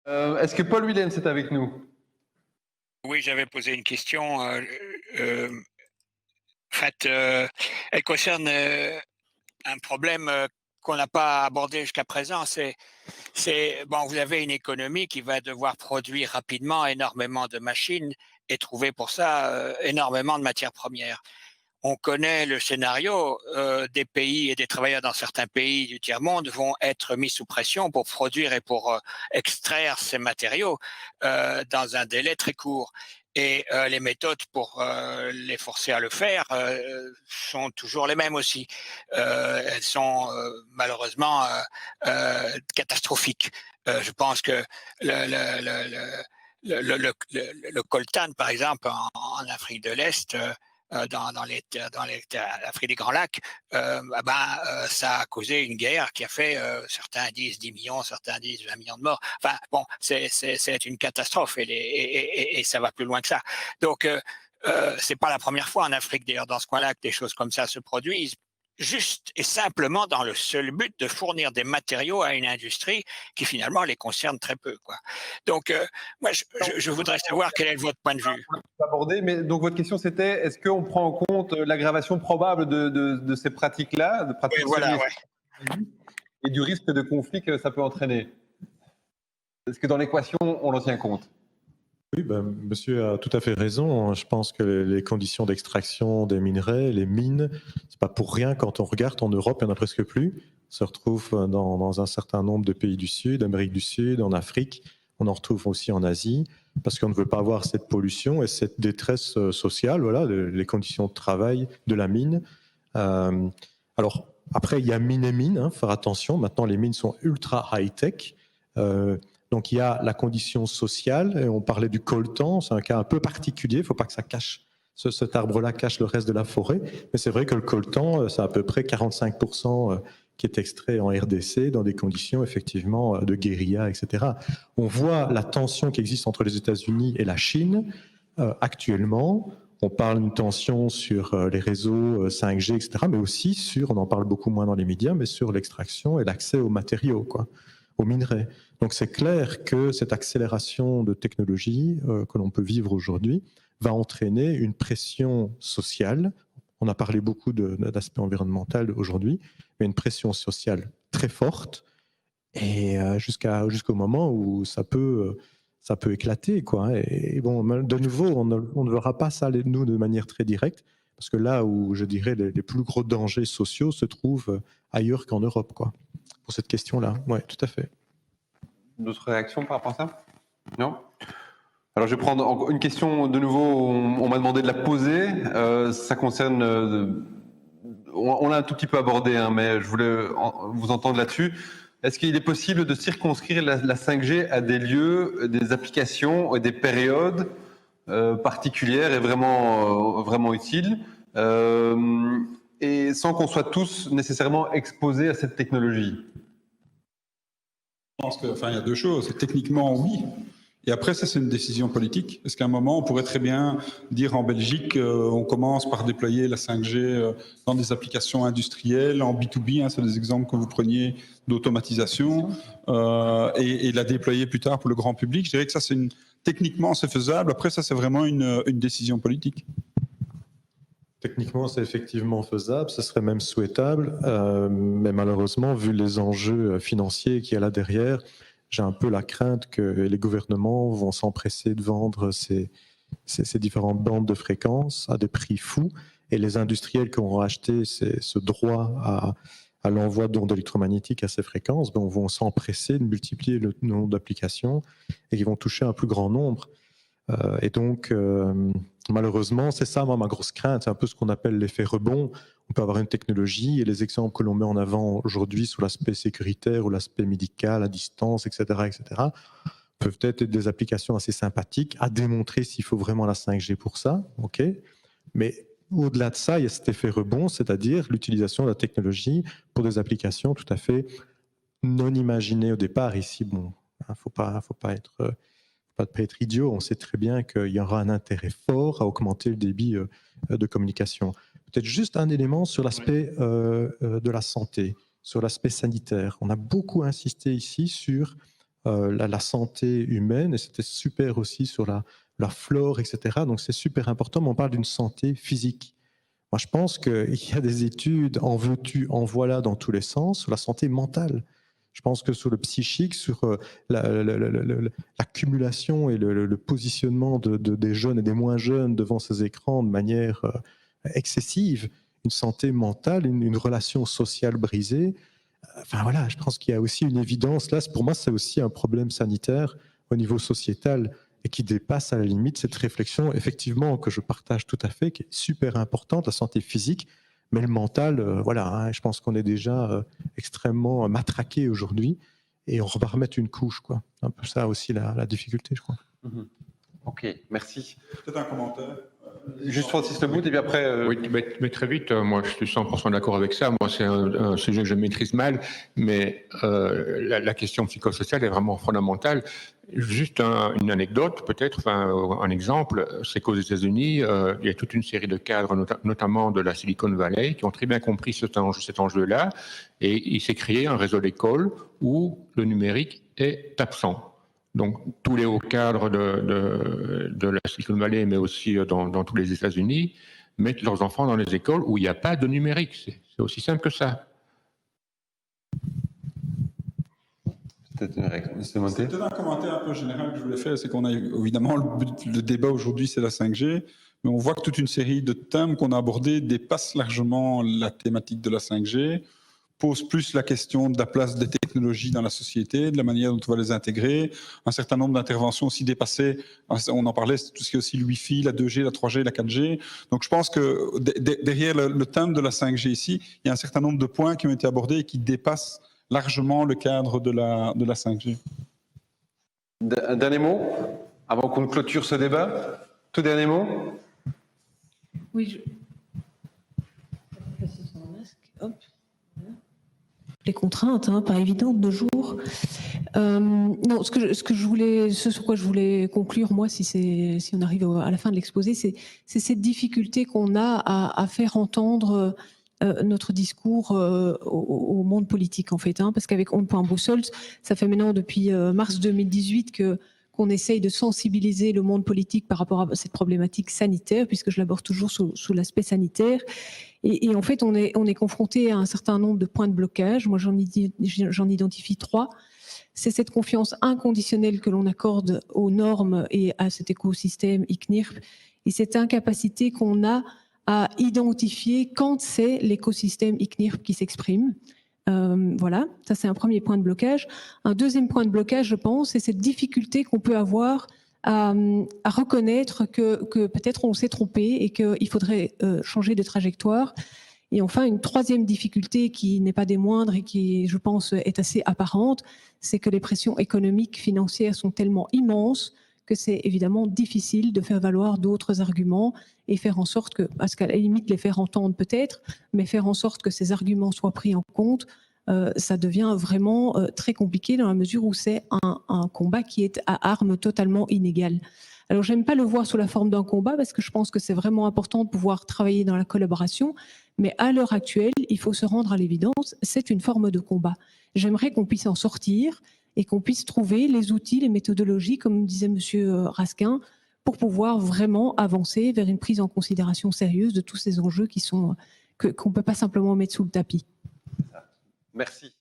Est-ce que Paul Willems est avec nous? Oui, j'avais posé une question, en fait, elle concerne, un problème, qu'on n'a pas abordé jusqu'à présent. C'est bon, vous avez une économie qui va devoir produire rapidement énormément de machines et trouver pour ça, énormément de matières premières. On connaît le scénario, des pays et des travailleurs dans certains pays du tiers-monde vont être mis sous pression pour produire et pour, extraire ces matériaux, dans un délai très court et les méthodes pour, les forcer à le faire, sont toujours les mêmes aussi. Elles sont, malheureusement, catastrophiques. Je pense que le coltan, par exemple, en Afrique de l'Est, dans les l'Afrique des Grands Lacs, ça a causé une guerre qui a fait, certains disent 10 millions, certains disent 20 millions de morts. Enfin bon, c'est une catastrophe et ça va plus loin que ça. Donc c'est pas la première fois en Afrique d'ailleurs dans ce coin-là que des choses comme ça se produisent. Juste et simplement dans le seul but de fournir des matériaux à une industrie qui finalement les concerne très peu, quoi. Donc, moi, je voudrais savoir quel est votre point de vue. Abordé, mais donc votre question c'était est-ce qu'on prend en compte l'aggravation probable de ces pratiques-là, de Oui, pratiques voilà, semi ouais. et du risque de conflit que ça peut entraîner? Est-ce que dans l'équation, on en tient compte? Oui, ben, monsieur a tout à fait raison. Je pense que les conditions d'extraction des minerais, les mines, c'est pas pour rien quand on regarde en Europe, il n'y en a presque plus. On se retrouve dans un certain nombre de pays du Sud, Amérique du Sud, en Afrique. On en retrouve aussi en Asie, parce qu'on ne veut pas avoir cette pollution et cette détresse sociale, voilà, les conditions de travail de la mine. Alors, après, il y a mine et mine, hein, faire attention. Maintenant, les mines sont ultra high-tech. Donc il y a la condition sociale, et on parlait du coltan, c'est un cas un peu particulier, il ne faut pas que ça cache, cet arbre-là cache le reste de la forêt, mais c'est vrai que le coltan, c'est à peu près 45% qui est extrait en RDC dans des conditions effectivement de guérilla, etc. On voit la tension qui existe entre les États-Unis et la Chine actuellement. On parle d'une tension sur les réseaux 5G, etc., mais aussi sur, on en parle beaucoup moins dans les médias, mais sur l'extraction et l'accès aux matériaux, quoi, aux minerais. Donc c'est clair que cette accélération de technologie que l'on peut vivre aujourd'hui va entraîner une pression sociale. On a parlé beaucoup d'aspect environnemental aujourd'hui, mais une pression sociale très forte et jusqu'au moment où ça peut éclater, quoi. Et bon, de nouveau, on ne verra pas ça, nous, de manière très directe, parce que là où, je dirais, les plus gros dangers sociaux se trouvent ailleurs qu'en Europe, quoi, pour cette question-là. Oui, tout à fait. D'autres réactions par rapport à ça? Non? Alors je vais prendre une question de nouveau, on m'a demandé de la poser, ça concerne, on l'a un tout petit peu abordé, hein, mais je voulais vous entendre là-dessus. Est-ce qu'il est possible de circonscrire la 5G à des lieux, des applications et des périodes particulières et vraiment utiles, et sans qu'on soit tous nécessairement exposés à cette technologie? Je pense qu'il y a deux choses. Techniquement, oui. Et après, ça, c'est une décision politique. Parce qu'à un moment, on pourrait très bien dire en Belgique, on commence par déployer la 5G dans des applications industrielles, en B2B, hein, c'est des exemples que vous preniez d'automatisation, et la déployer plus tard pour le grand public. Je dirais que ça, techniquement, c'est faisable. Après, ça, c'est vraiment une décision politique. Techniquement, c'est effectivement faisable, ce serait même souhaitable, mais malheureusement, vu les enjeux financiers qu'il y a là derrière, j'ai un peu la crainte que les gouvernements vont s'empresser de vendre ces différentes bandes de fréquences à des prix fous, et les industriels qui auront acheté ce droit à l'envoi d'ondes électromagnétiques à ces fréquences vont s'empresser de multiplier le nombre d'applications et qui vont toucher un plus grand nombre. Et donc, malheureusement, c'est ça, moi, ma grosse crainte, c'est un peu ce qu'on appelle l'effet rebond. On peut avoir une technologie et les exemples que l'on met en avant aujourd'hui sur l'aspect sécuritaire ou l'aspect médical à distance, etc., peuvent être des applications assez sympathiques à démontrer s'il faut vraiment la 5G pour ça, ok. Mais au-delà de ça, il y a cet effet rebond, c'est-à-dire l'utilisation de la technologie pour des applications tout à fait non imaginées au départ. Ici, bon, faut pas être idiot, on sait très bien qu'il y aura un intérêt fort à augmenter le débit de communication. Peut-être juste un élément sur l'aspect de la santé, sur l'aspect sanitaire. On a beaucoup insisté ici sur la santé humaine, et c'était super aussi sur la flore, etc. Donc c'est super important, mais on parle d'une santé physique. Moi, je pense qu'il y a des études en veux-tu, en voilà dans tous les sens sur la santé mentale. Je pense que sur le psychique, sur l'accumulation et le positionnement des jeunes et des moins jeunes devant ces écrans de manière excessive, une santé mentale, une relation sociale brisée. Enfin voilà, je pense qu'il y a aussi une évidence là. Pour moi, c'est aussi un problème sanitaire au niveau sociétal et qui dépasse à la limite cette réflexion, effectivement, que je partage tout à fait, qui est super importante, la santé physique, mais le mental, voilà, hein, je pense qu'on est déjà extrêmement matraqué aujourd'hui et on va remettre une couche, quoi. Un peu ça aussi la difficulté, je crois. Ok, merci. Peut-être un commentaire. Juste Francis Lebout, et puis après... Oui, mais très vite, moi je suis 100% d'accord avec ça. Moi, c'est un sujet que je maîtrise mal, mais la question psychosociale est vraiment fondamentale. Juste une anecdote, peut-être, un exemple, c'est qu'aux États-Unis, il y a toute une série de cadres, notamment de la Silicon Valley, qui ont très bien compris cet enjeu-là, et il s'est créé un réseau d'écoles où le numérique est absent. Donc, tous les hauts cadres de la Silicon Valley, mais aussi dans tous les États-Unis, mettent leurs enfants dans les écoles où il n'y a pas de numérique. C'est aussi simple que ça. Peut-être une réaction. C'est peut-être un commentaire un peu général que je voulais faire, c'est qu'on a évidemment le débat aujourd'hui, c'est la 5G, mais on voit que toute une série de thèmes qu'on a abordés dépassent largement la thématique de la 5G, pose plus la question de la place des technologies dans la société, de la manière dont on va les intégrer, un certain nombre d'interventions aussi dépassées, on en parlait, tout ce qui est aussi le Wi-Fi, la 2G, la 3G, la 4G. Donc je pense que derrière le thème de la 5G ici, il y a un certain nombre de points qui ont été abordés et qui dépassent largement le cadre de la 5G. Un dernier mot avant qu'on clôture ce débat? Tout dernier mot? Oui, Hop. Les contraintes, hein, pas évidentes de nos jours. Non, ce sur quoi je voulais conclure, moi, si on arrive à la fin de l'exposé, c'est cette difficulté qu'on a à faire entendre notre discours au monde politique, en fait, hein, parce qu'avec On ne point boussole, ça fait maintenant depuis mars 2018 qu'on essaye de sensibiliser le monde politique par rapport à cette problématique sanitaire, puisque je l'aborde toujours sous l'aspect sanitaire. Et en fait, on est confronté à un certain nombre de points de blocage. Moi, j'en identifie 3. C'est cette confiance inconditionnelle que l'on accorde aux normes et à cet écosystème ICNIRP, et cette incapacité qu'on a à identifier quand c'est l'écosystème ICNIRP qui s'exprime. Voilà, ça c'est un premier point de blocage. Un deuxième point de blocage, je pense, c'est cette difficulté qu'on peut avoir à reconnaître que peut-être on s'est trompé et qu'il faudrait changer de trajectoire. Et enfin, une troisième difficulté qui n'est pas des moindres et qui, je pense, est assez apparente, c'est que les pressions économiques, financières sont tellement immenses que c'est évidemment difficile de faire valoir d'autres arguments et faire en sorte que, parce qu'à la limite les faire entendre peut-être, mais faire en sorte que ces arguments soient pris en compte, ça devient vraiment très compliqué dans la mesure où c'est un combat qui est à armes totalement inégales. Alors j'aime pas le voir sous la forme d'un combat parce que je pense que c'est vraiment important de pouvoir travailler dans la collaboration, mais à l'heure actuelle, il faut se rendre à l'évidence, c'est une forme de combat. J'aimerais qu'on puisse en sortir et qu'on puisse trouver les outils, les méthodologies, comme disait Monsieur Raskin, pour pouvoir vraiment avancer vers une prise en considération sérieuse de tous ces enjeux qu'on ne peut pas simplement mettre sous le tapis. Merci.